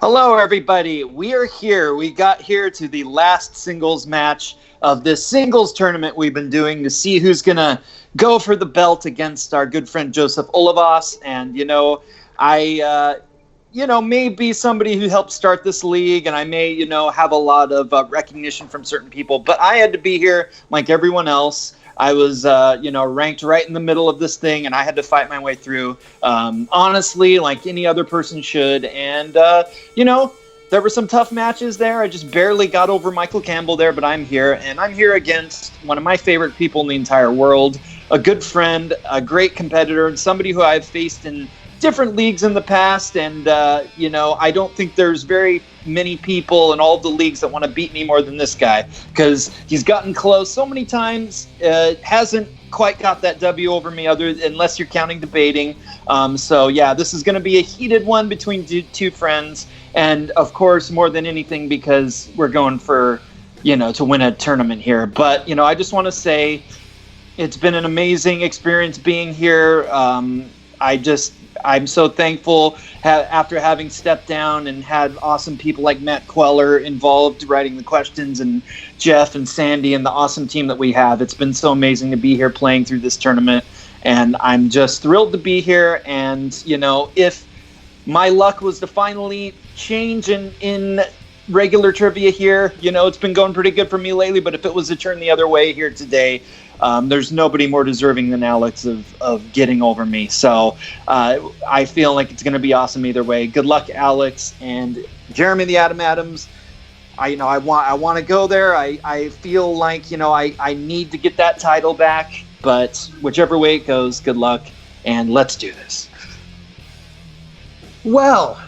Hello, everybody. We are here. We got here to the last singles match of this singles tournament we've been doing to see who's going to go for the belt against our good friend Joseph Olivas. And, I may be somebody who helped start this league, and I may, have a lot of recognition from certain people, but I had to be here like everyone else. I was, ranked right in the middle of this thing, and I had to fight my way through, honestly, like any other person should. And, there were some tough matches there. I just barely got over Michael Campbell there, but I'm here, and I'm here against one of my favorite people in the entire world, a good friend, a great competitor, and somebody who I've faced in different leagues in the past, and I don't think there's very many people in all the leagues that want to beat me more than this guy, because he's gotten close so many times, hasn't quite got that W over me, unless you're counting debating. This is going to be a heated one between two friends, and of course, more than anything, because we're going for, to win a tournament here. But, I just want to say it's been an amazing experience being here. I'm so thankful after having stepped down and had awesome people like Matt Queller involved writing the questions, and Jeff and Sandy and the awesome team that we have. It's been so amazing to be here playing through this tournament, and I'm just thrilled to be here. And, if my luck was to finally change in regular trivia here, it's been going pretty good for me lately, but if it was to turn the other way here today, there's nobody more deserving than Alex of getting over me. So I feel like it's going to be awesome either way. Good luck, Alex and Jeremy the Atom Adams. I want to go there. I feel like I need to get that title back. But whichever way it goes, good luck, and let's do this. Well,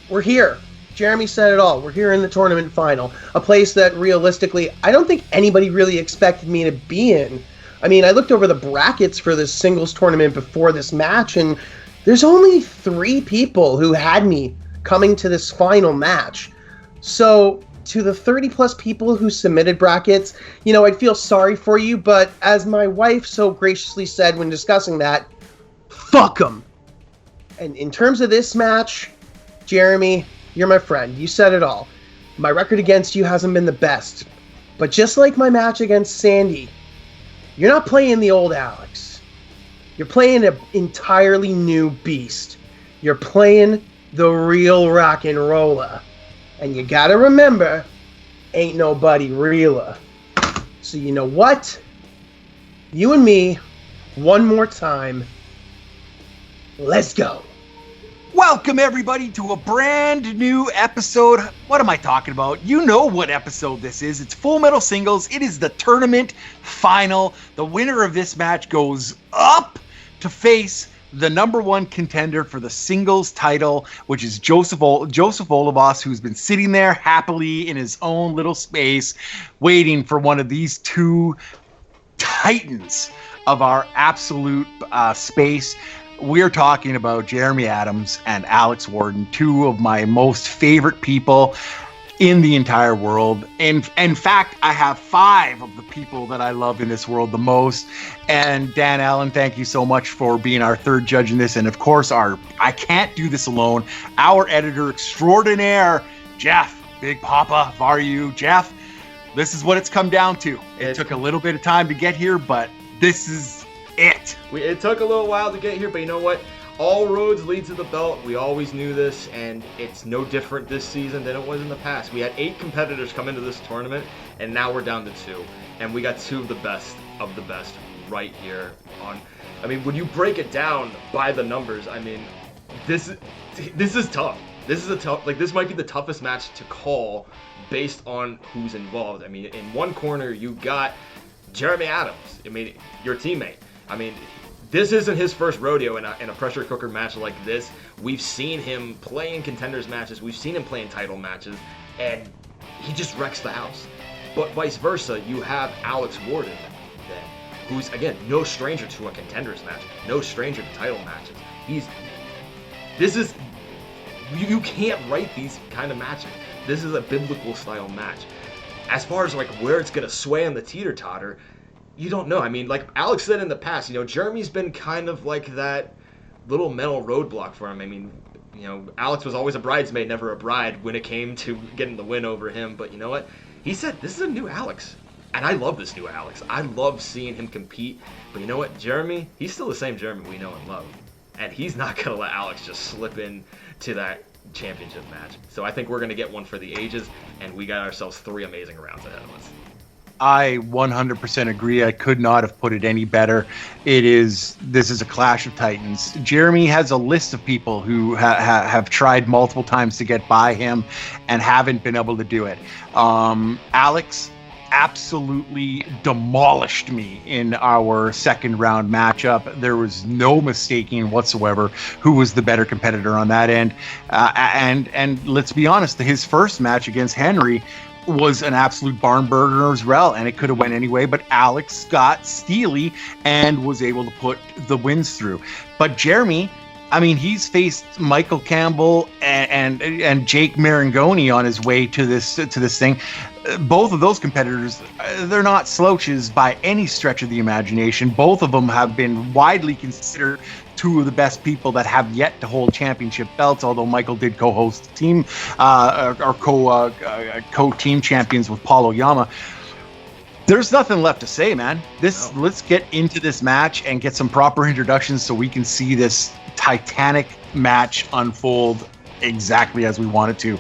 we're here. Jeremy said it all. We're here in the tournament final, a place that realistically, I don't think anybody really expected me to be in. I mean, I looked over the brackets for this singles tournament before this match, and there's only 3 people who had me coming to this final match. So, to the 30-plus people who submitted brackets, I'd feel sorry for you, but as my wife so graciously said when discussing that, fuck them. And in terms of this match, Jeremy, you're my friend. You said it all. My record against you hasn't been the best. But just like my match against Sandy, you're not playing the old Alex. You're playing an entirely new beast. You're playing the Real Rock-N-Rolla. And you gotta remember, ain't nobody realer. So you know what? You and me, one more time. Let's go. Welcome, everybody, to a brand new episode. What am I talking about? You know what episode this is. It's Full Metal Singles. It is the tournament final. The winner of this match goes up to face the number 1 contender for the singles title, which is Joseph Olivas, who's been sitting there happily in his own little space, waiting for one of these 2 titans of our absolute space. We're talking about Jeremy Adams and Alex Worden, 2 of my most favorite people in the entire world. And in fact, I have 5 of the people that I love in this world the most. And Dan Allen, thank you so much for being our 3rd judge in this. And of course, I can't do this alone, our editor extraordinaire, Jeff, Big Papa Varu. Jeff, this is what it's come down to. It took a little bit of time to get here, but this is it. It took a little while to get here, but you know what? All roads lead to the belt. We always knew this, and it's no different this season than it was in the past. We had 8 competitors come into this tournament, and now we're down to 2. And we got 2 of the best right here on. I mean, when you break it down by the numbers, I mean, this is tough. This might be the toughest match to call based on who's involved. I mean, in one corner, you got Jeremy Adams. I mean, your teammate. I mean, this isn't his first rodeo in a pressure cooker match like this. We've seen him play in contenders matches. We've seen him play in title matches, and he just wrecks the house. But vice versa, you have Alex Worden, who's, again, no stranger to a contenders match, no stranger to title matches. You can't write these kind of matches. This is a biblical style match. As far as like where it's gonna sway on the teeter-totter, you don't know. I mean, like Alex said in the past, Jeremy's been kind of like that little mental roadblock for him. I mean, Alex was always a bridesmaid, never a bride when it came to getting the win over him. But you know what? He said, this is a new Alex. And I love this new Alex. I love seeing him compete. But you know what? Jeremy, he's still the same Jeremy we know and love. And he's not going to let Alex just slip in to that championship match. So I think we're going to get one for the ages. And we got ourselves 3 amazing rounds ahead of us. I 100% agree. I could not have put it any better. This is a clash of titans. Jeremy has a list of people who have tried multiple times to get by him and haven't been able to do it. Alex absolutely demolished me in our second round matchup. There was no mistaking whatsoever who was the better competitor on that end. And let's be honest, his first match against Henry was an absolute barn burner as well, and it could have went anyway, but Alex got steely and was able to put the wins through. But Jeremy, I mean, he's faced Michael Campbell and Jake Marangoni on his way to this thing. Both of those competitors, they're not slouches by any stretch of the imagination. Both of them have been widely considered 2 of the best people that have yet to hold championship belts, although Michael did co-host team or co-team champions with Paul Oyama. There's nothing left to say, man. Let's get into this match and get some proper introductions so we can see this titanic match unfold exactly as we want it to.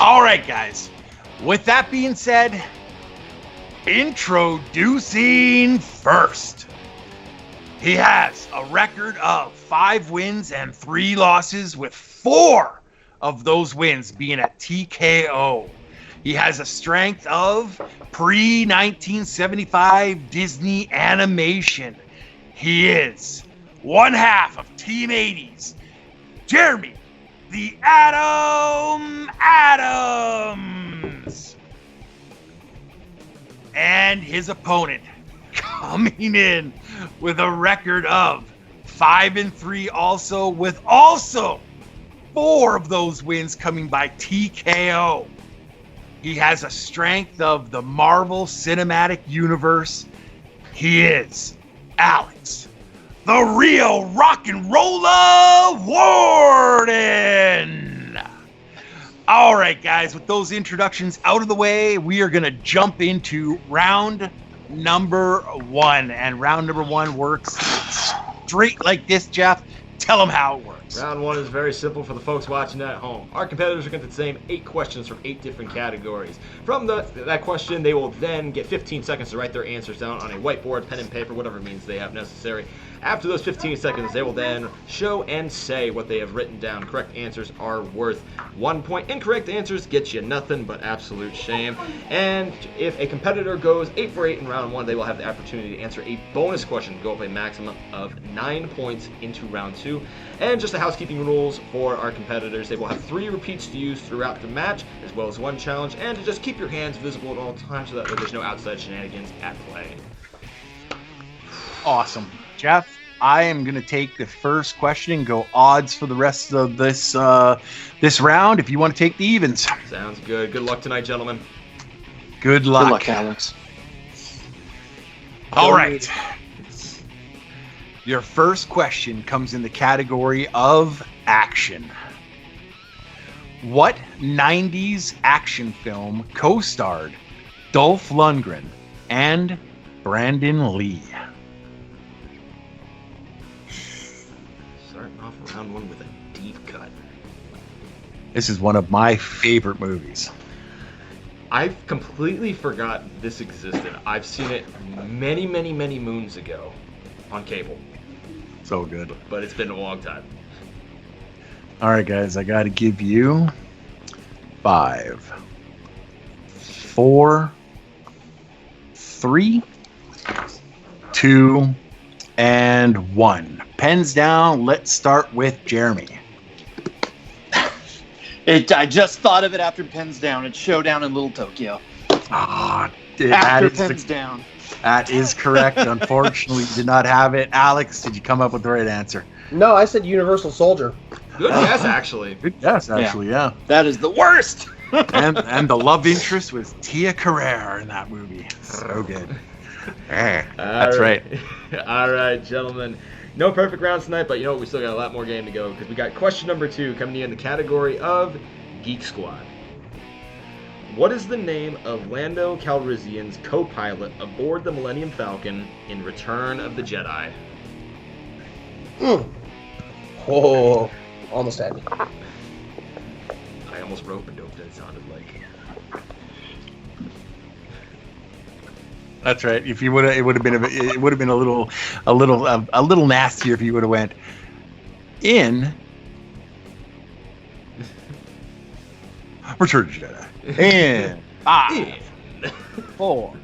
All right, guys. With that being said, introducing first. He has a record of 5 wins and 3 losses, with 4 of those wins being at TKO. He has a strength of pre-1975 Disney animation. He is one half of Team 80s, Jeremy the Atom Adams. And his opponent, coming in with a record of 5-3 also, with also 4 of those wins coming by TKO. He has a strength of the Marvel Cinematic Universe. He is Alex, the Real Rock-N-Rolla Worden. All right, guys, with those introductions out of the way, we are going to jump into round number 1. And round number 1 works straight like this, Jeff. Tell them how it works. Round 1 is very simple for the folks watching at home. Our competitors are going to get the same 8 questions from 8 different categories. From that question, they will then get 15 seconds to write their answers down on a whiteboard, pen and paper, whatever means they have necessary. After those 15 seconds, they will then show and say what they have written down. Correct answers are worth 1 point. Incorrect answers get you nothing but absolute shame. And if a competitor goes 8 for 8 in round 1, they will have the opportunity to answer a bonus question, go up a maximum of 9 points into round 2. And just the housekeeping rules for our competitors: they will have 3 repeats to use throughout the match, as well as 1 challenge, and to just keep your hands visible at all times so that there's no outside shenanigans at play. Awesome. Jeff, I am going to take the first question and go odds for the rest of this round if you want to take the evens. Sounds good. Good luck tonight, gentlemen. Good luck. Good luck, Alex. All right. Your first question comes in the category of action. What 90s action film co-starred Dolph Lundgren and Brandon Lee? Starting off round 1 with a deep cut. This is one of my favorite movies. I completely forgot this existed. I've seen it many, many, many moons ago on cable. So good. But it's been a long time. All right, guys, I got to give you 5, 4, 3, 2, and 1. Pens down. Let's start with Jeremy. I just thought of it after pens down. It's Showdown in Little Tokyo. After pens down. That is correct. Unfortunately, you did not have it. Alex, did you come up with the right answer? No, I said Universal Soldier. Good guess, actually. Good guess, actually, yeah. That is the worst. and the love interest was Tia Carrere in that movie. So good. That's right. All right, gentlemen. No perfect rounds tonight, but you know what? We still got a lot more game to go because we got question number 2 coming to you in the category of Geek Squad. What is the name of Lando Calrissian's co-pilot aboard the Millennium Falcon in Return of the Jedi? Oh, almost had me. I almost rope-a-doped it. It sounded like. That's right. If you would have, it would have been a little nastier if you would have went in Return of the Jedi. In 5, 4,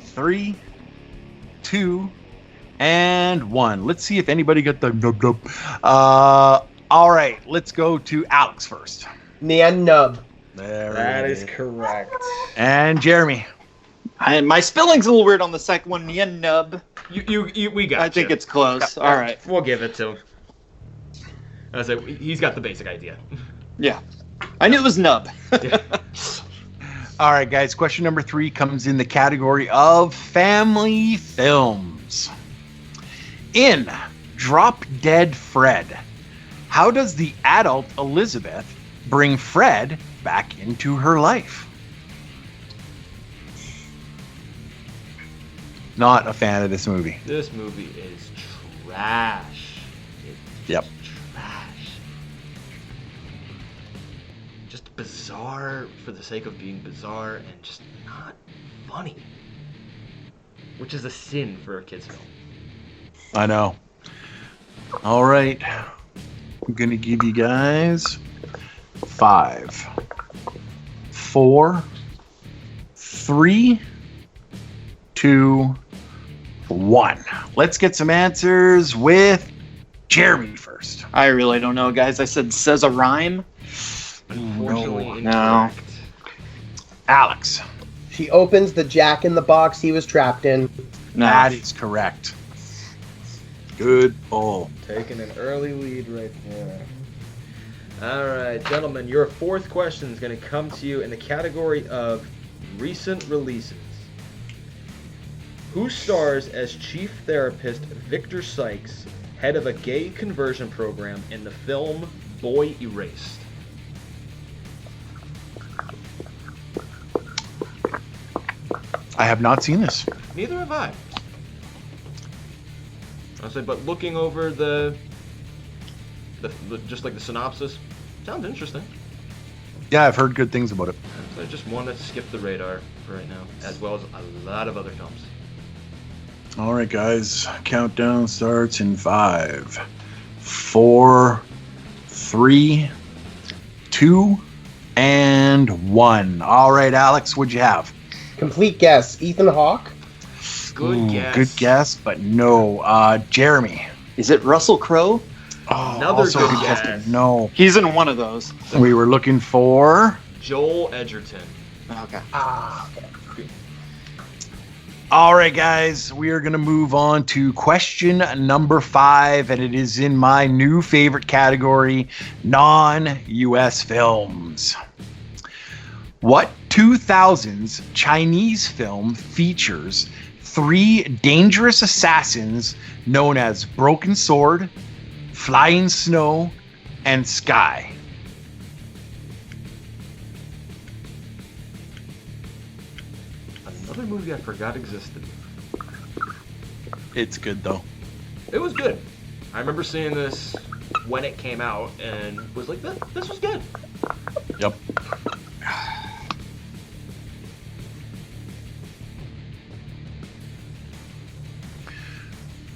3, 2, and 1. Let's see if anybody got the nub. All right, let's go to Alex first. Nyan Nub. That is correct. And Jeremy. My spelling's a little weird on the second one. Yeah, nub. We got. I think it's close. All right, we'll give it to him. I was like, he's got the basic idea. Yeah, I knew it was nub. All right, guys. Question number 3 comes in the category of family films. In Drop Dead Fred, how does the adult Elizabeth bring Fred back into her life? Not a fan of this movie. This movie is trash. Yep. Trash. Just bizarre for the sake of being bizarre and just not funny. Which is a sin for a kid's film. I know. All right. I'm going to give you guys 5, 4, 3, 2, 1. Let's get some answers with Jeremy first. I really don't know, guys. I said says a rhyme. Unfortunately, No. incorrect. Alex. She opens the Jack in the Box he was trapped in. No. That is correct. Good pull. Taking an early lead right there. All right, gentlemen, your 4th question is going to come to you in the category of recent releases. Who stars as chief therapist Victor Sykes, head of a gay conversion program in the film Boy Erased? I have not seen this. Neither have I. But looking over the just like the synopsis, sounds interesting. Yeah, I've heard good things about it. So I just want to skip the radar for right now, as well as a lot of other films. All right, guys. Countdown starts in 5, 4, 3, 2, and 1. All right, Alex, what'd you have? Complete guess. Ethan Hawke. Good guess. Good guess, but no. Jeremy. Is it Russell Crowe? Oh, Another also good good guess. but no. He's in one of those. We were looking for. Joel Edgerton. Okay. Okay. All right, guys, we are going to move on to question number 5, and it is in my new favorite category, non-US films. What 2000s Chinese film features 3 dangerous assassins known as Broken Sword, Flying Snow, and Sky? Another movie I forgot existed. It's good, though. It was good. I remember seeing this when it came out and was like, this was good. Yep.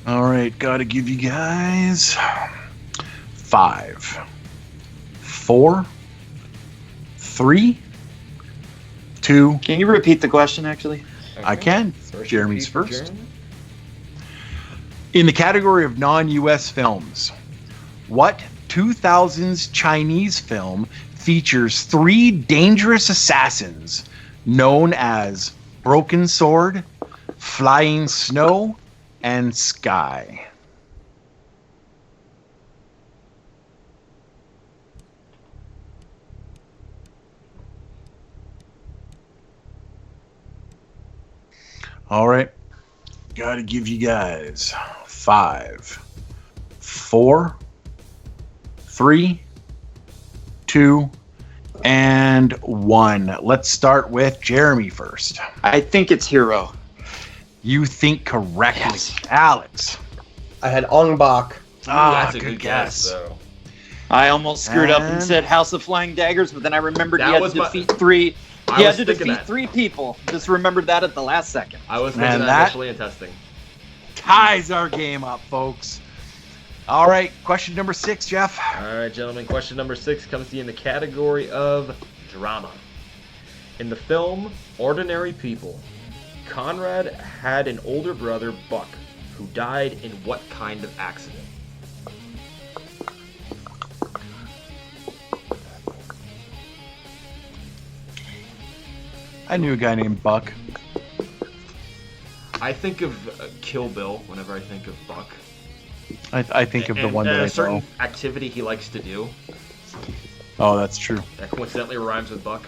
All right, gotta give you guys 5, 4, 3, 2. Can you repeat the question, actually? I can. First Jeremy's repeat for first. Jeremy. In the category of non-US films, what 2000s Chinese film features 3 dangerous assassins known as Broken Sword, Flying Snow, and Sky? All right. Gotta give you guys 5, 4, 3, 2, and 1. Let's start with Jeremy first. I think it's Hero. You think correctly. Yes. Alex. I had Ong Bak. That's a good guess, though. I almost screwed up and And- said House of Flying Daggers, but then I remembered That he had was to my- defeat three. I He had was to thinking defeat that. 3 people. Just remembered that at the last second. I was thinking And that that- initially in testing. Ties our game up, folks. All right, question number 6, Jeff. All right, gentlemen. Question number 6 comes to you in the category of drama. In the film Ordinary People, Conrad had an older brother, Buck, who died in what kind of accident? I knew a guy named Buck. I think of Kill Bill whenever I think of Buck. I think of the And- one and that I a certain know. activity he likes to do Oh, that's true. that coincidentally rhymes with Buck.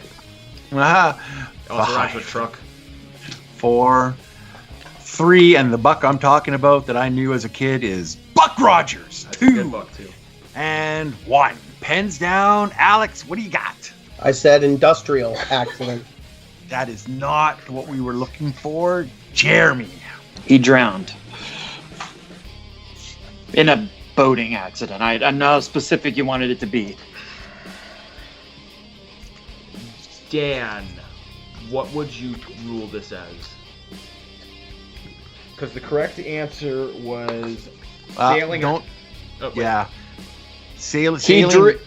Ah, Also rhymes with 5, truck. 4, 3, and the Buck I'm talking about that I knew as a kid is Buck Rogers. That's a good 2 Buck too. and 1. Pens down. Alex, what do you got? I said industrial accident. That is not what we were looking for. Jeremy. He drowned in a boating accident. I know how specific you wanted it to be. Dan, what would you rule this as? Because the correct answer was sailing. Don't. Oh, wait. Yeah. He, Sailing.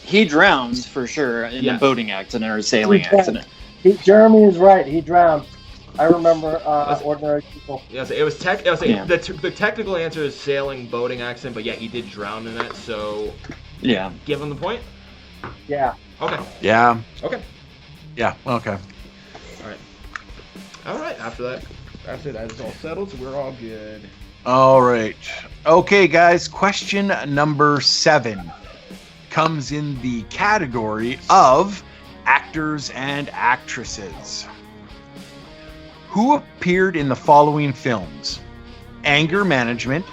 he drowns for sure in Yes. a boating accident or a sailing accident. Jeremy is right. He drowned. I remember Ordinary People. Yes, it was Yeah. the technical answer is sailing boating accident, but yeah, he did drown in it. So Yeah. give him the point. Yeah. Okay. Yeah. Okay. Yeah. Okay. All right. After that is all settled, so we're all good. All right. Okay, guys. Question number 7 comes in the category of actors and actresses. Who appeared in the following films? Anger Management,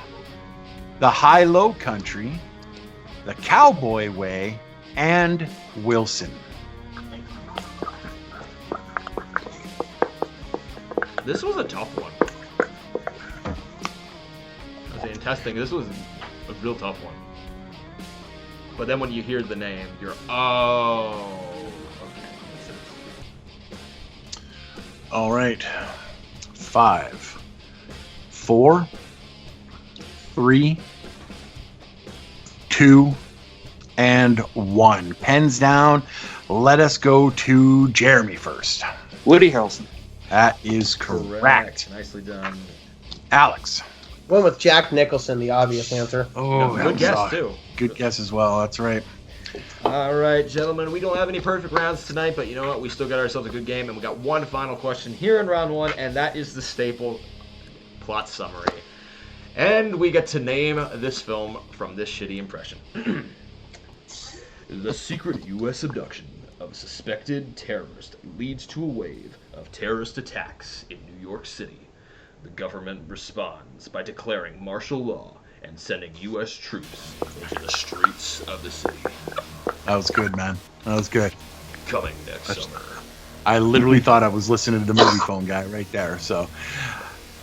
The High-Low Country, The Cowboy Way, and Wilson. This was a tough one. I was saying testing. This was a real tough one. But then when you hear the name, you're okay. All right. 5, 4, 3, 2, and 1. Pens down. Let us go to Jeremy first. Woody Harrelson. That is correct. Nicely done. Alex. Went with Jack Nicholson, the obvious answer. Oh, that Good was guess too. Good guess as well. That's right. All right, gentlemen, we don't have any perfect rounds tonight, but you know what? We still got ourselves a good game, and we got one final question here in round 1, and that is the staple plot summary. And we get to name this film from this shitty impression. The secret U.S. abduction of a suspected terrorist leads to a wave of terrorist attacks in New York City. The government responds by declaring martial law and sending U.S. troops into the streets of the city. That was good, man. That was good. Coming next summer. I literally thought I was listening to the movie phone guy right there. So,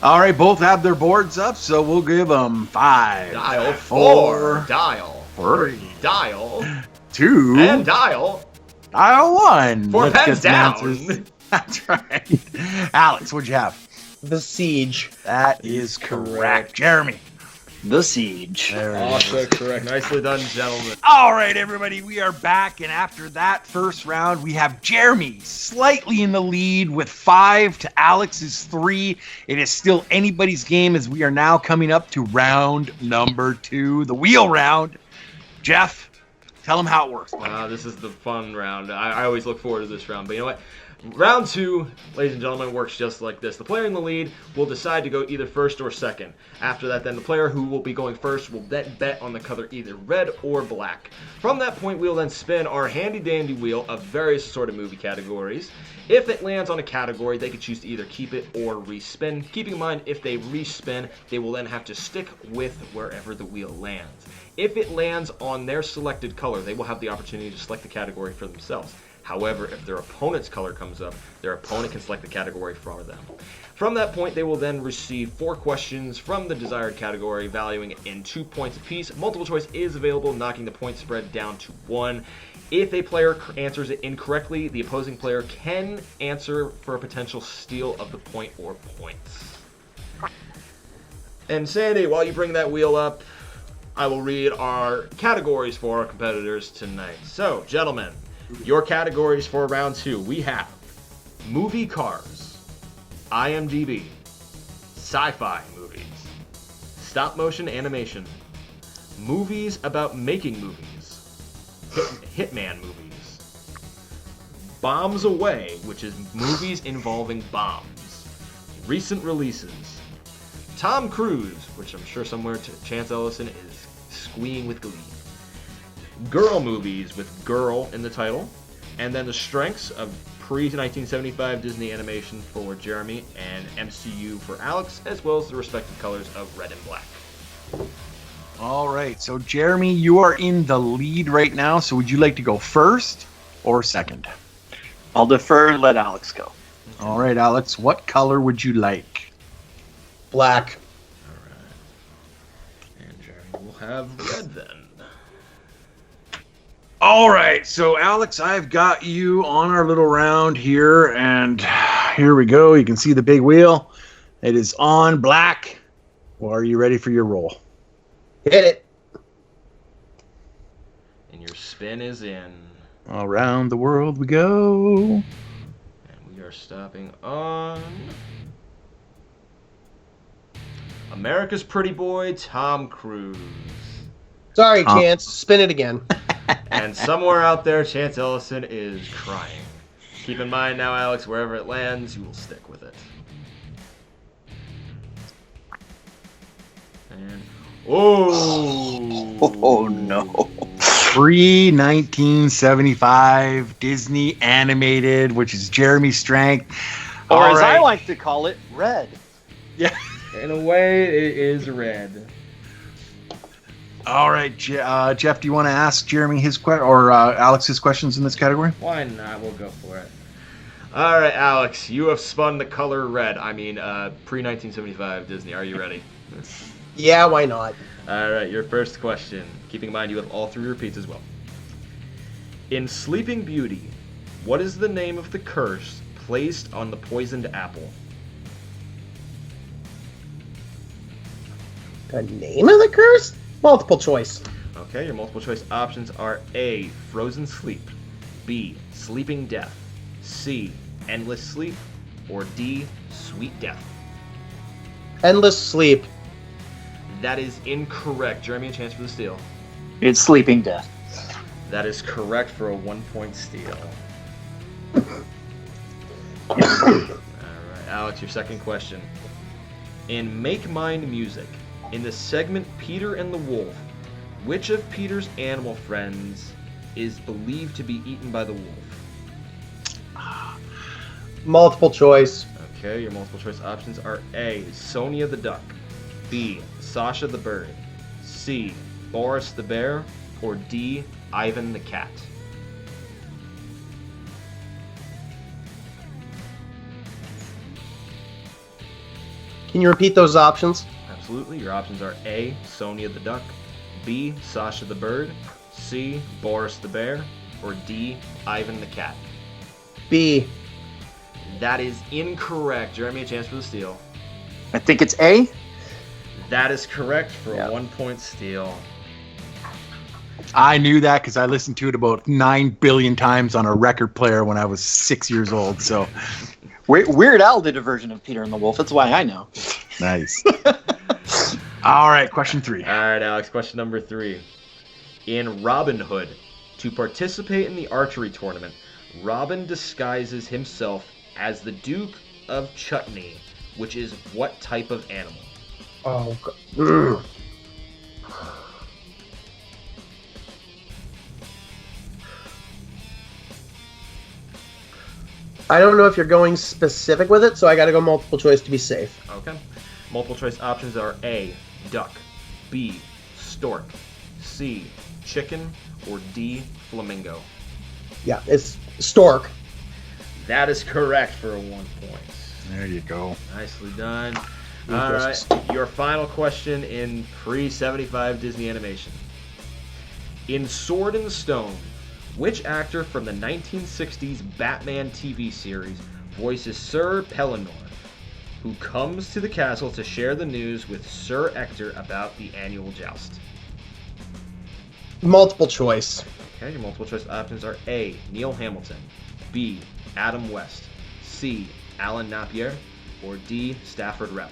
all right, both have their boards up, so we'll give them 5, Dial 4, 4. Dial 3, Dial 2, and dial dial 1. for Let's get pens some down. answers. That's right. Alex, what'd you have? The Siege. That is correct. Jeremy. The Siege. There it is. Also correct. Nicely done, gentlemen. All right, everybody, we are back, and after that first round, we have Jeremy slightly in the lead with 5 to Alex's 3. It is still anybody's game as we are now coming up to round number 2, the wheel round. Jeff, tell them how it works. This is the fun round. I always look forward to this round. But you know what? Round 2, ladies and gentlemen, works just like this. The player in the lead will decide to go either first or second. After that, then the player who will be going first will then bet on the color either red or black. From that point, we'll then spin our handy-dandy wheel of various assorted movie categories. If it lands on a category, they can choose to either keep it or respin. Keeping in mind, if they respin, they will then have to stick with wherever the wheel lands. If it lands on their selected color, they will have the opportunity to select the category for themselves. However, if their opponent's color comes up, their opponent can select the category for them. From that point, they will then receive 4 questions from the desired category, valuing it in 2 points apiece. Multiple choice is available, knocking the point spread down to 1. If a player answers it incorrectly, the opposing player can answer for a potential steal of the point or points. And Sandy, while you bring that wheel up, I will read our categories for our competitors tonight. So, gentlemen, your categories for round 2, we have movie cars, IMDb, sci-fi movies, stop motion animation, movies about making movies, hitman movies, Bombs Away, which is movies involving bombs, recent releases, Tom Cruise, which I'm sure somewhere Chance Ellison is squeeing with glee, girl movies with girl in the title, and then the strengths of pre-1975 Disney animation for Jeremy and MCU for Alex, as well as the respective colors of red and black. All right, so Jeremy, you are in the lead right now, so would you like to go first or second? I'll defer and let Alex go. All right, Alex, what color would you like? Black. All right. And Jeremy will have red then. All right, so Alex, I've got you on our little round here, and here we go. You can see the big wheel. It is on black. Well, are you ready for your roll? Hit it. And your spin is in. Around the world we go. And we are stopping on America's Pretty Boy, Tom Cruise. Sorry, Chance. Spin it again. And somewhere out there, Chance Ellison is crying. Keep in mind now, Alex, wherever it lands, you will stick with it. And Oh no. Pre-1975 Disney animated, which is Jeremy's strength. Or All as I right. like to call it, red. Yeah. in a way, it is red. All right, Jeff, do you want to ask Jeremy his or Alex his questions in this category? Why not? We'll go for it. All right, Alex, you have spun the color red. I mean, pre-1975 Disney. Are you ready? Yeah, why not? All right, your first question. Keeping in mind you have all 3 repeats as well. In Sleeping Beauty, what is the name of the curse placed on the poisoned apple? The name of the curse? Multiple choice. Okay, your multiple choice options are A, frozen sleep, B, sleeping death, C, endless sleep, or D, sweet death. Endless sleep. That is incorrect. Jeremy, a chance for the steal. It's sleeping death. That is correct for a 1-point steal. All right, Alex, your second question. In Make Mine Music, in the segment Peter and the Wolf, which of Peter's animal friends is believed to be eaten by the wolf? Multiple choice. Okay, your multiple choice options are A, Sonia the duck, B, Sasha the bird, C, Boris the bear, or D, Ivan the cat. Can you repeat those options? Absolutely. Your options are A, Sonia the duck, B, Sasha the bird, C, Boris the bear, or D, Ivan the cat. B. That is incorrect. Jeremy, a chance for the steal. I think it's A. That is correct for a 1-point steal. I knew that because I listened to it about 9 billion times on a record player when I was 6 years old. So Weird Al did a version of Peter and the Wolf. That's why I know. nice. All right, question 3. All right, Alex, question number 3. In Robin Hood, to participate in the archery tournament, Robin disguises himself as the Duke of Chutney, which is what type of animal? Oh, God. I don't know if you're going specific with it, so I got to go multiple choice to be safe. Okay. Multiple choice options are A, duck, B, stork, C, chicken, or D, flamingo. Yeah, it's stork. That is correct for 1 point. There you go. Nicely done. All right, your final question in pre-75 Disney animation. In Sword and Stone, which actor from the 1960s Batman TV series voices Sir Pellinor, who comes to the castle to share the news with Sir Ector about the annual joust? Multiple choice. Okay, your multiple choice options are A, Neil Hamilton, B, Adam West, C, Alan Napier, or D, Stafford Rep.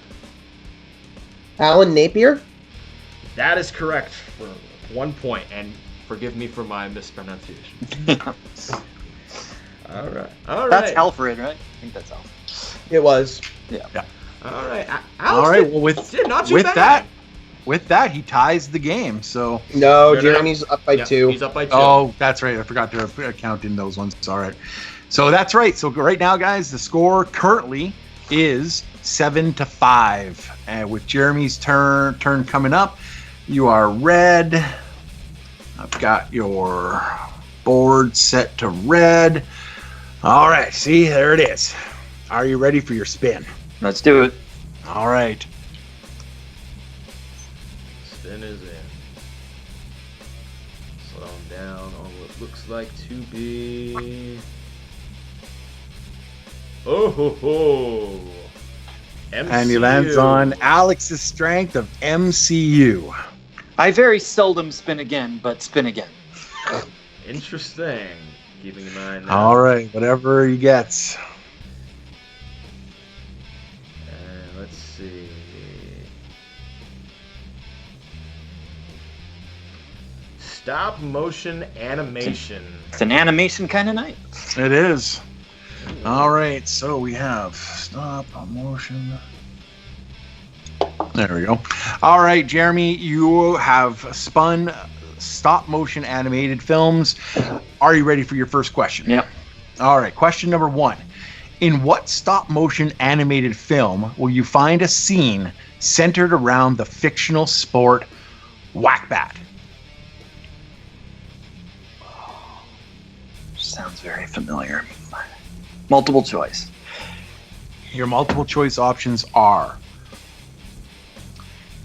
Alan Napier? That is correct for 1 point, and forgive me for my mispronunciation. All right. That's Alfred, right? I think that's Alfred. It was. Yeah. All right. Alex All right. Well, not too bad. With that, he ties the game. So. No, Jeremy's up by 2. He's up by 2. Oh, that's right. I forgot to count in those ones. It's all right. So that's right. So right now, guys, the score currently is 7-5, and with Jeremy's turn coming up, you are red. I've got your board set to red. All right. See, there it is. Are you ready for your spin? Let's do it. All right. Spin is in. Slow down on what looks like to be. Oh ho ho! MCU. And he lands on Alex's strength of MCU. I very seldom spin again, but spin again. Interesting. Keeping in mind. All right, whatever he gets. Let's see. Stop motion animation. It's an animation kind of night. It is. All right, so we have stop motion. There we go. All right, Jeremy, you have spun stop motion animated films. Are you ready for your first question? Yep. All right, question number 1. In what stop motion animated film will you find a scene centered around the fictional sport whack-bat? Sounds very familiar. Multiple choice. Your multiple choice options are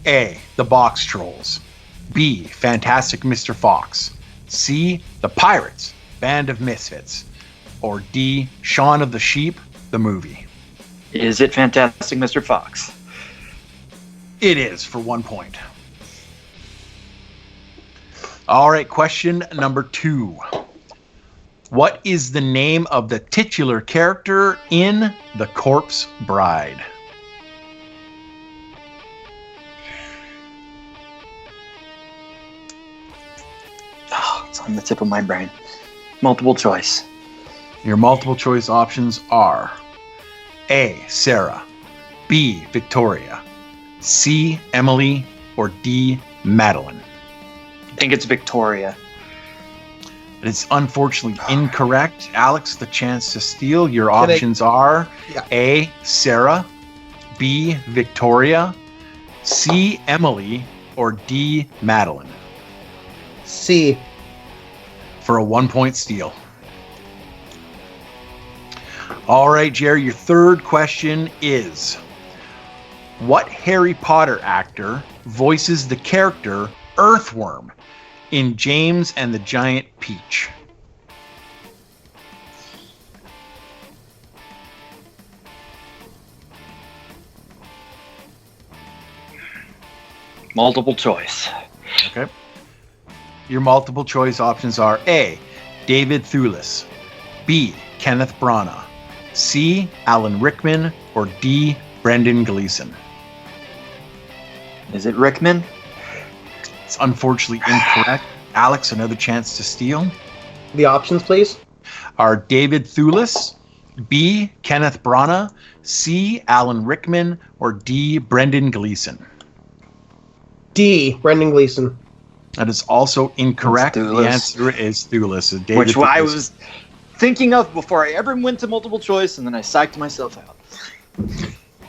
A, The Box Trolls, B, Fantastic Mr. Fox, C, The Pirates, Band of Misfits, or D, Shaun of the Sheep, the movie. Is it Fantastic Mr. Fox? It is, for 1 point. All right, question number 2. What is the name of the titular character in The Corpse Bride? Oh, it's on the tip of my brain. Multiple choice. Your multiple choice options are A, Sarah, B, Victoria, C, Emily, or D, Madeline. I think it's Victoria. It is unfortunately incorrect. Alex, the chance to steal. Your options are A, Sarah, B, Victoria, C, Emily, or D, Madeline. C. For a 1 point steal. All right, Jerry, your third question is, what Harry Potter actor voices the character Earthworm in James and the Giant Peach? Multiple choice. Okay. Your multiple choice options are A, David Thewlis, B, Kenneth Branagh, C, Alan Rickman, or D, Brendan Gleeson. Is it Rickman? It's unfortunately incorrect. Alex, another chance to steal. The options, please. are David Thewlis, B. Kenneth Branagh, C. Alan Rickman, or D. Brendan Gleeson. D. Brendan Gleeson. That is also incorrect. The Thewlis. answer is Thewlis. David Which I Thewlis. was thinking of before I ever went to multiple choice, and then I psyched myself out.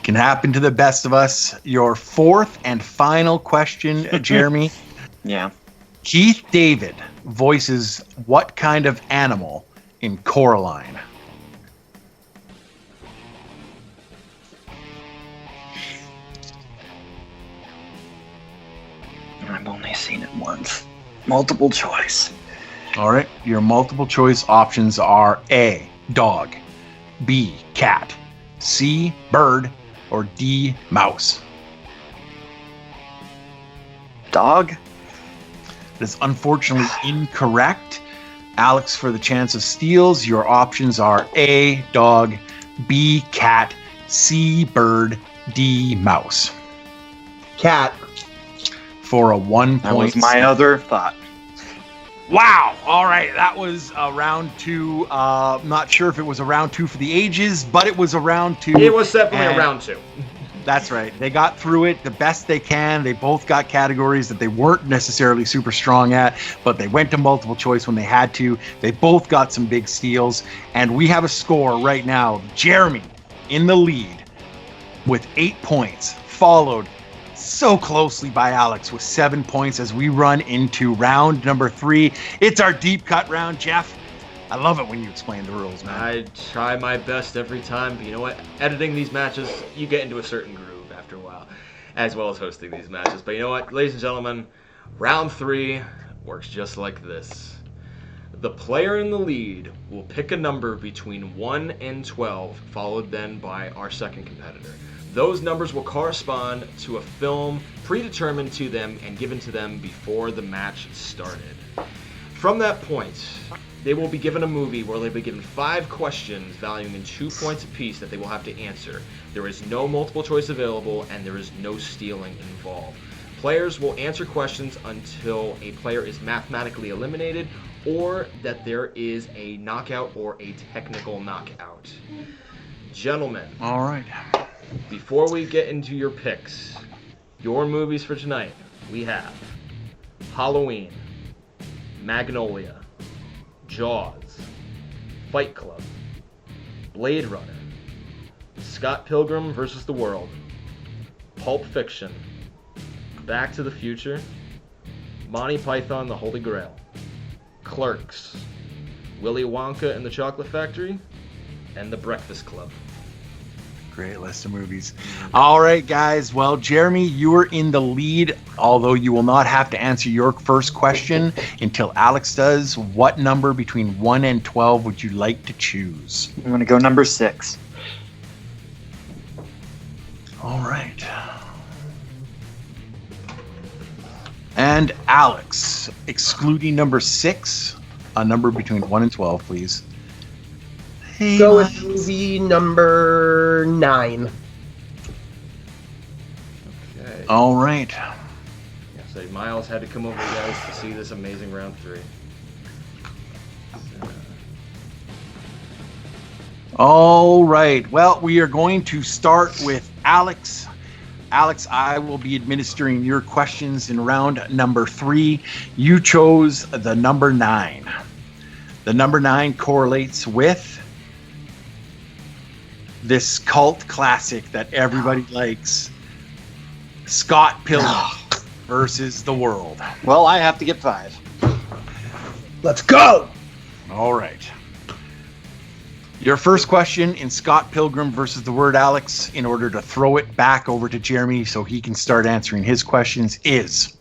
Can happen to the best of us. Your fourth and final question, Jeremy. Yeah. Keith David voices what kind of animal in Coraline? I've only seen it once. Multiple choice. All right. Your multiple choice options are A, dog, B, cat, C, bird, or D, mouse. Dog? That is unfortunately incorrect. Alex, for the chance of steals, your options are A, dog, B, cat, C, bird, D, mouse. Cat. For a 1 point. That was my other thought. Wow. All right. That was a round two. Not sure if it was a round two for the ages, but it was a round two. It was definitely a round two. That's right. They got through it the best they can. They both got categories that they weren't necessarily super strong at, but they went to multiple choice when they had to. They both got some big steals. And we have a score right now. Jeremy in the lead with 8 points, followed so closely by Alex with 7 points as we run into round number 3. It's our deep cut round, Jeff. I love it when you explain the rules, man. I try my best every time, but you know what? Editing these matches, you get into a certain groove after a while, as well as hosting these matches. But you know what, ladies and gentlemen, round 3 works just like this. The player in the lead will pick a number between 1 and 12, followed then by our second competitor. Those numbers will correspond to a film predetermined to them and given to them before the match started. From that point, they will be given a movie where they'll be given 5 questions valuing in 2 points apiece that they will have to answer. There is no multiple choice available, and there is no stealing involved. Players will answer questions until a player is mathematically eliminated or that there is a knockout or a technical knockout. Gentlemen. All right. Before we get into your picks, your movies for tonight, we have Halloween, Magnolia, Jaws, Fight Club, Blade Runner, Scott Pilgrim vs. the World, Pulp Fiction, Back to the Future, Monty Python the Holy Grail, Clerks, Willy Wonka and the Chocolate Factory, and The Breakfast Club. Great list of movies. All right, guys. Well, Jeremy, you are in the lead, although you will not have to answer your first question until Alex does. What number between 1 and 12 would you like to choose? I'm going to go number 6. All right. And Alex, excluding number 6, a number between 1 and 12, please. Hey, Go with movie number 9. Okay. All right. Yeah, so Miles had to come over, guys, to see this amazing round 3. All right. Well, we are going to start with Alex. Alex, I will be administering your questions in round number 3. You chose the number 9. The number 9 correlates with this cult classic that everybody likes, Scott Pilgrim versus the World. Well, I have to get 5. Let's go! All right. Your first question in Scott Pilgrim versus the World, Alex, in order to throw it back over to Jeremy so he can start answering his questions, is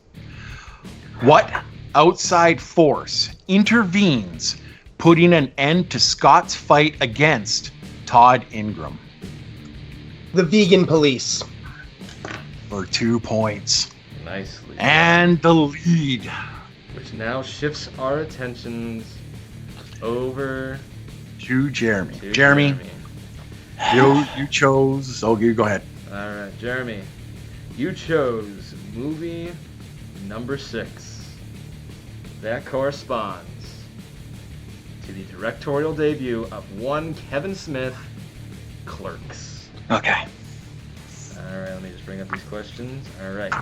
what outside force intervenes, putting an end to Scott's fight against Todd Ingram? The vegan police. For 2 points. Nicely. And the lead. Which now shifts our attentions over To Jeremy. to Jeremy, you chose. Oh, you go ahead. All right, Jeremy, you chose movie number 6. That corresponds to the directorial debut of one Kevin Smith, Clerks. Okay. All right, let me just bring up these questions. All right.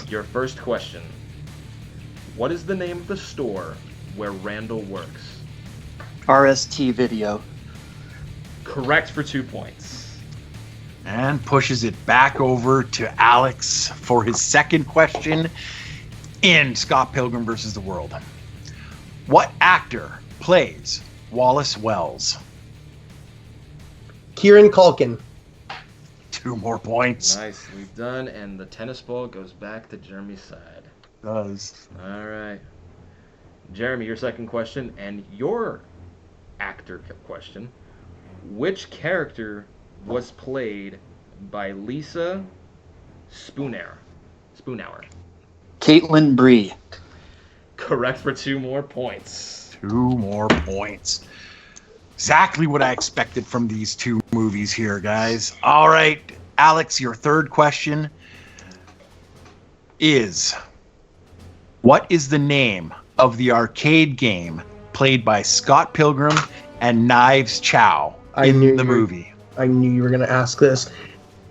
Your first question. What is the name of the store where Randall works? RST Video. Correct for 2 points. And pushes it back over to Alex for his second question in Scott Pilgrim vs. the World. What actor plays Wallace Wells? Kieran Culkin. 2 more points. Nicely done, and the tennis ball goes back to Jeremy's side. Does. All right. Jeremy, your second question, and your actor question. Which character was played by Lisa Spoonauer? Caitlin Bree. Correct for 2 more points. 2 more points. Exactly what I expected from these 2 movies here, guys. All right, Alex, your third question is, what is the name of the arcade game played by Scott Pilgrim and Knives Chow in the movie? I knew you were going to ask this.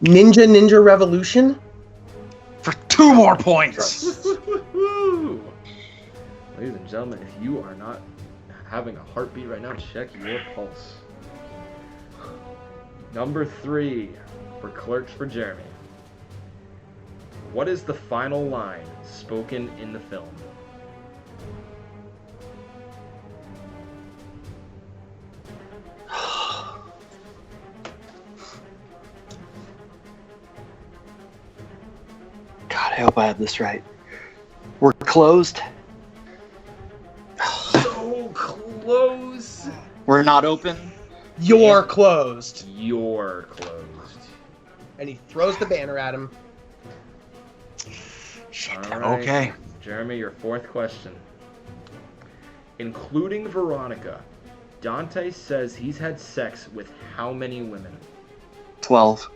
Ninja Revolution? For 2 more points. Ladies and gentlemen, if you are not having a heartbeat right now, check your pulse. Number 3 for Clerks for Jeremy. What is the final line spoken in the film? God, I hope I have this right. We're closed. So close. We're not open. You're closed. You're closed. And he throws the banner at him. All right. Okay. Jeremy, your fourth question. Including Veronica, Dante says he's had sex with how many women? 12.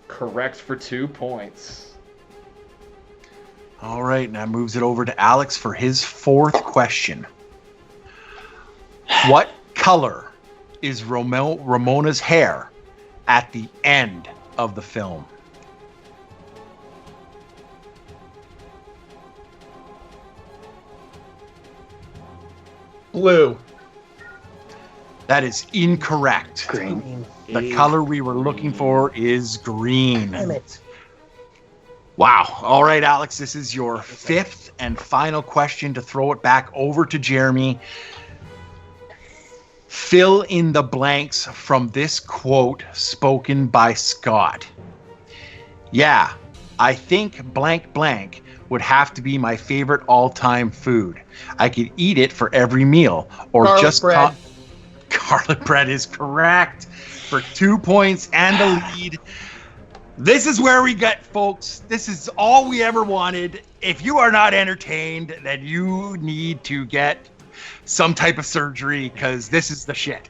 Correct for 2 points. All right, now moves it over to Alex for his fourth question. What color is Ramona's hair at the end of the film? Blue. That is incorrect. Green. The color we were looking for is green. Damn it. Wow. All right, Alex, this is your fifth and final question to throw it back over to Jeremy. Fill in the blanks from this quote spoken by Scott. Yeah, I think blank blank would have to be my favorite all-time food. I could eat it for every meal or Garlic just bread. Garlic bread is correct for 2 points and the lead. This is where we get, folks. This is all we ever wanted. If you are not entertained, then you need to get some type of surgery because this is the shit.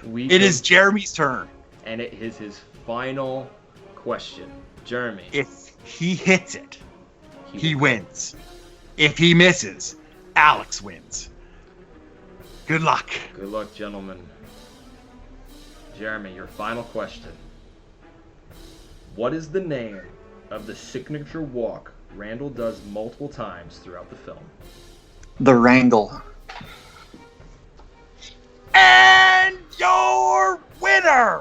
It is Jeremy's turn. And it is his final question. Jeremy. If he hits it, he wins. If he misses, Alex wins. Good luck. Good luck, gentlemen. Jeremy, your final question. What is the name of the signature walk Randall does multiple times throughout the film? The Wrangle. And your winner,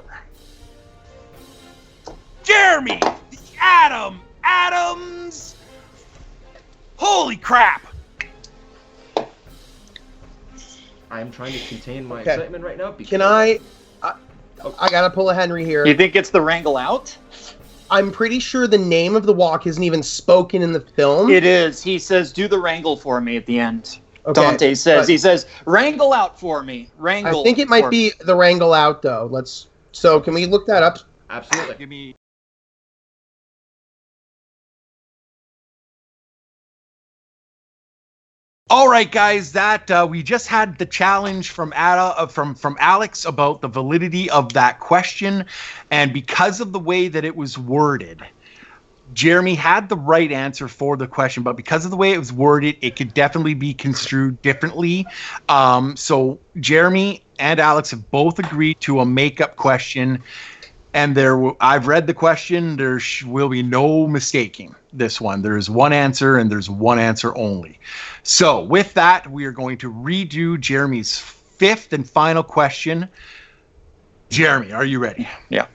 Jeremy the Adams. Holy crap. I'm trying to contain my excitement right now. Can I gotta pull a Henry here. You think it's the Wrangle out? I'm pretty sure the name of the walk isn't even spoken in the film. It is. He says, do the wrangle for me at the end. Okay, Dante says, but he says, wrangle out for me. Wrangle. I think it might be the Wrangle out, though. So can we look that up? Absolutely. Give me. All right, guys. That we just had the challenge from Alex about the validity of that question, and because of the way that it was worded, Jeremy had the right answer for the question, but because of the way it was worded, it could definitely be construed differently. So Jeremy and Alex have both agreed to a makeup question, and I've read the question. There will be no mistaking this one. There's one answer, and there's one answer only. So with that, we are going to redo Jeremy's fifth and final question. Jeremy, are you ready? Yeah.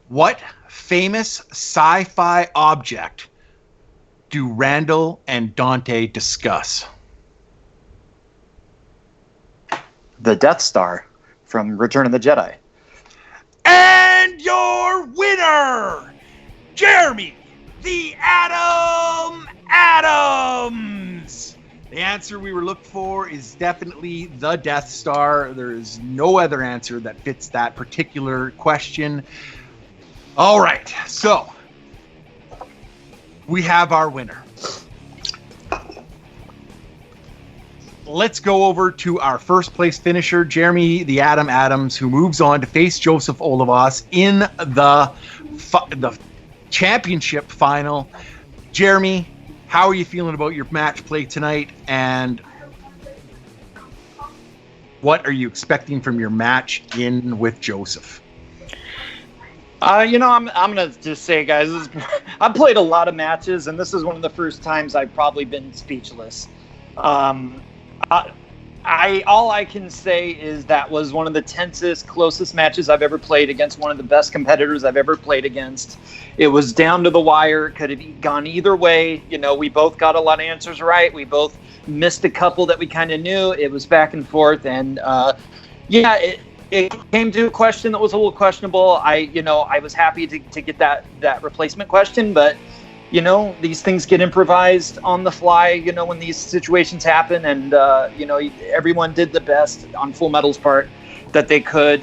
What famous sci-fi object do Randall and Dante discuss? The Death Star from Return of the Jedi. And your winner, Jeremy the Atom Adams. The answer we were looking for is definitely the Death Star. There is no other answer that fits that particular question. All right, so we have our winner. Let's go over to our first place finisher, Jeremy the Atom Adams, who moves on to face Joseph Olivas in the championship final. Jeremy, how are you feeling about your match play tonight, and what are you expecting from your match in with Joseph? I'm gonna just say, guys, I've played a lot of matches, and this is one of the first times I've probably been speechless. All I can say is that was one of the tensest, closest matches I've ever played against one of the best competitors I've ever played against. It was down to the wire. Could have gone either way. We both got a lot of answers right. We both missed a couple that we kind of knew. It was back and forth, and it came to a question that was a little questionable. I was happy to get that replacement question, but these things get improvised on the fly, when these situations happen, and everyone did the best on Full Metal's part that they could.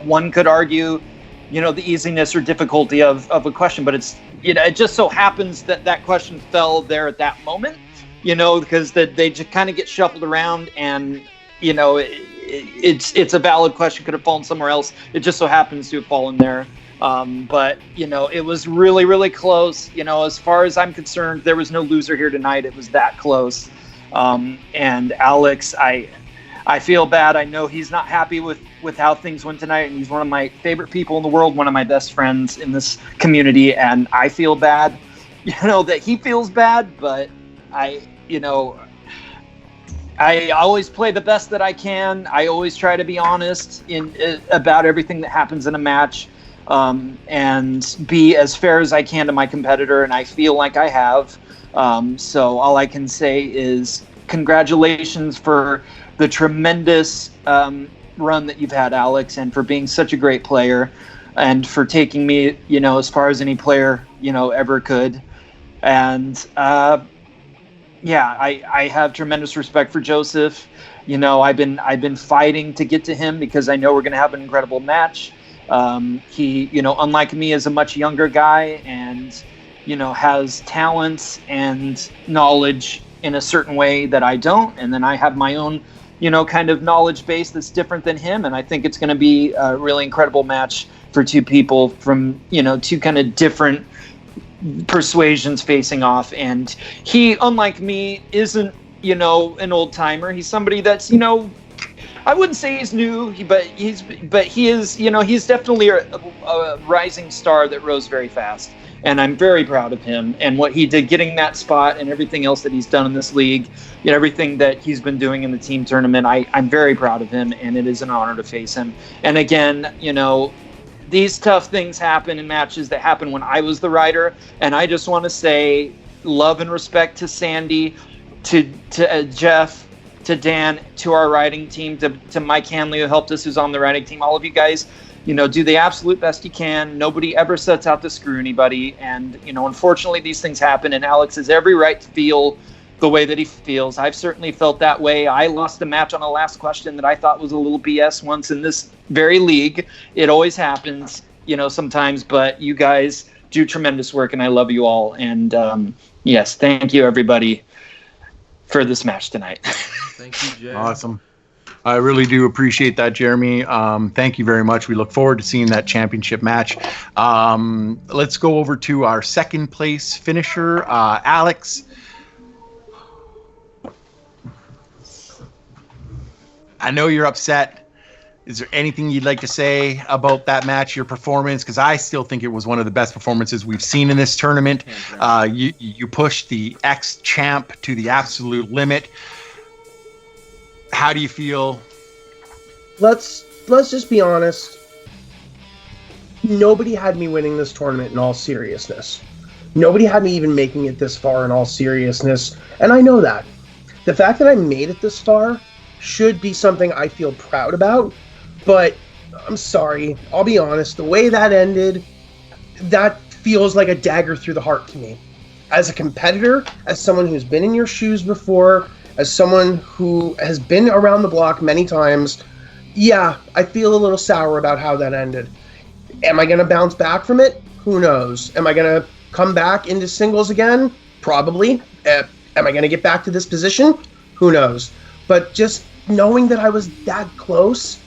One could argue, the easiness or difficulty of a question, but it just so happens that question fell there at that moment, because they just kind of get shuffled around, and it's a valid question, could have fallen somewhere else. It just so happens to have fallen there. But it was really, really close. As far as I'm concerned, there was no loser here tonight. It was that close. And Alex, I feel bad. I know he's not happy with how things went tonight, and he's one of my favorite people in the world, one of my best friends in this community, and I feel bad, that he feels bad, but I always play the best that I can. I always try to be honest about everything that happens in a match. And be as fair as I can to my competitor, and I feel like I have. So all I can say is congratulations for the tremendous run that you've had, Alex, and for being such a great player, and for taking me, as far as any player, ever could. And I have tremendous respect for Joseph. I've been fighting to get to him because I know we're going to have an incredible match. He, unlike me, is a much younger guy and, has talents and knowledge in a certain way that I don't. And then I have my own, kind of knowledge base that's different than him. And I think it's going to be a really incredible match for two people from, two kind of different persuasions facing off. And he, unlike me, isn't, an old timer. He's somebody that's, I wouldn't say he's new, but he is, he's definitely a rising star that rose very fast. And I'm very proud of him and what he did getting that spot and everything else that he's done in this league, everything that he's been doing in the team tournament. I'm very proud of him, and it is an honor to face him. And again, these tough things happen in matches that happened when I was the rider. And I just want to say love and respect to Sandy, to Jeff, to Dan, to our writing team, to Mike Hanley, who helped us, who's on the writing team. All of you guys, do the absolute best you can. Nobody ever sets out to screw anybody. And, unfortunately, these things happen. And Alex has every right to feel the way that he feels. I've certainly felt that way. I lost a match on a last question that I thought was a little BS once in this very league. It always happens, sometimes. But you guys do tremendous work, and I love you all. And, yes, thank you, everybody, for this match tonight. Thank you, Jay. Awesome. I really do appreciate that, Jeremy. Thank you very much. We look forward to seeing that championship match. Let's go over to our second place finisher, Alex. I know you're upset. Is there anything you'd like to say about that match, your performance? Because I still think it was one of the best performances we've seen in this tournament. You pushed the ex-champ to the absolute limit. How do you feel? Let's just be honest. Nobody had me winning this tournament in all seriousness. Nobody had me even making it this far in all seriousness. And I know that. The fact that I made it this far should be something I feel proud about. But I'm sorry, I'll be honest, the way that ended, that feels like a dagger through the heart to me. As a competitor, as someone who's been in your shoes before, as someone who has been around the block many times, yeah, I feel a little sour about how that ended. Am I going to bounce back from it? Who knows? Am I going to come back into singles again? Probably. Am I going to get back to this position? Who knows? But just knowing that I was that close,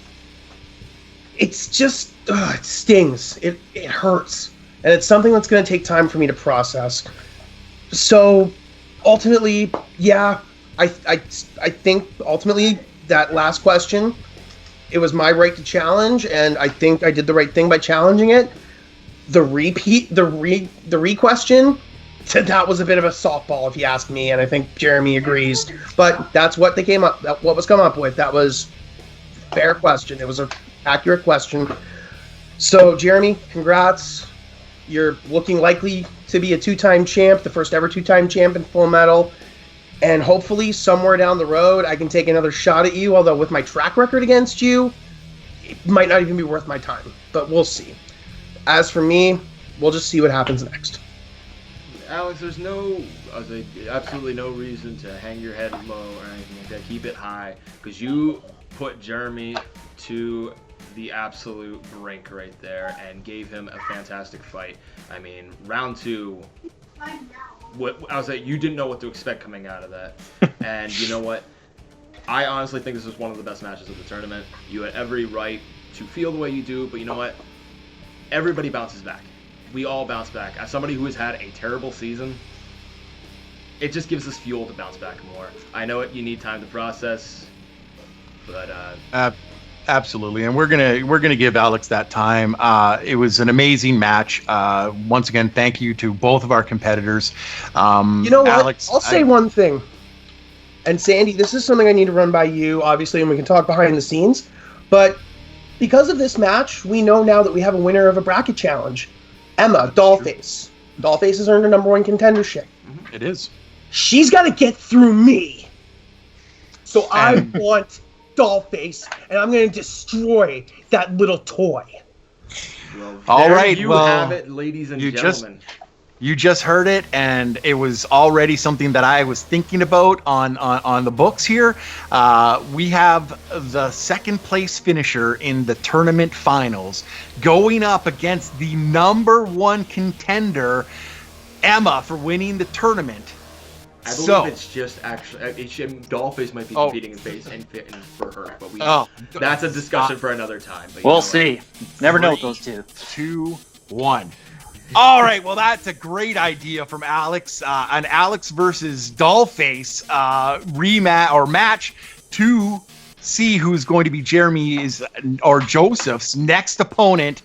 it's just, it stings. It hurts. And it's something that's going to take time for me to process. So, ultimately, yeah, I think, ultimately, that last question, it was my right to challenge, and I think I did the right thing by challenging it. The re-question, that was a bit of a softball, if you ask me, and I think Jeremy agrees. But that's what what was come up with. That was a fair question. It was an accurate question. So, Jeremy, congrats. You're looking likely to be a two-time champ, the first ever two-time champ in Full Metal. And hopefully, somewhere down the road, I can take another shot at you. Although, with my track record against you, it might not even be worth my time. But we'll see. As for me, we'll just see what happens next. Alex, there's absolutely no reason to hang your head low or anything like that. Keep it high, because you put Jeremy to the absolute brink right there and gave him a fantastic fight. I mean, round two, you didn't know what to expect coming out of that. And you know what? I honestly think this was one of the best matches of the tournament. You had every right to feel the way you do, but you know what? Everybody bounces back. We all bounce back. As somebody who has had a terrible season, it just gives us fuel to bounce back more. I know you need time to process, but absolutely, and we're gonna give Alex that time. It was an amazing match. Once again, thank you to both of our competitors. You know what? Alex, I'll say one thing. And Sandy, this is something I need to run by you, obviously, and we can talk behind the scenes. But because of this match, we know now that we have a winner of a bracket challenge. Emma, Dollface. Dollface has earned her number one contendership. It is. She's got to get through me. So I want Dollface, and I'm going to destroy that little toy. Well, all right, you have it, ladies and gentlemen. You just heard it, and it was already something that I was thinking about on the books here. We have the second place finisher in the tournament finals going up against the number one contender, Emma, for winning the tournament. I believe it's just actually Dollface might be competing in for her, but that's a discussion for another time. But we'll see. Never know with those two. 2-1. All right, well, that's a great idea from Alex. An Alex versus Dollface rematch or match to see who's going to be Jeremy's or Joseph's next opponent.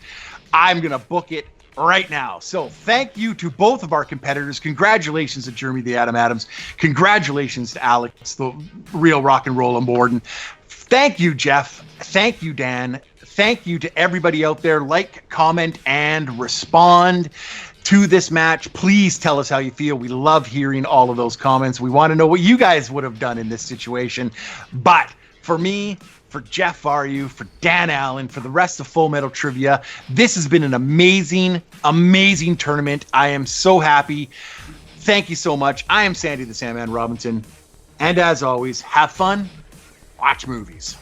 I'm going to book it right now. So thank you to both of our competitors. Congratulations to Jeremy the Atom Adams. Congratulations to Alex, the Real Rock-N-Rolla Worden. Thank you, Jeff. Thank you, Dan. Thank you to everybody out there. Like, comment, and respond to this match. Please tell us how you feel. We love hearing all of those comments. We want to know what you guys would have done in this situation. But for me, for Jeff Varu, for Dan Allen, for the rest of Full Metal Trivia, this has been an amazing, amazing tournament. I am so happy. Thank you so much. I am Sandy the Sandman Robinson. And as always, have fun, watch movies.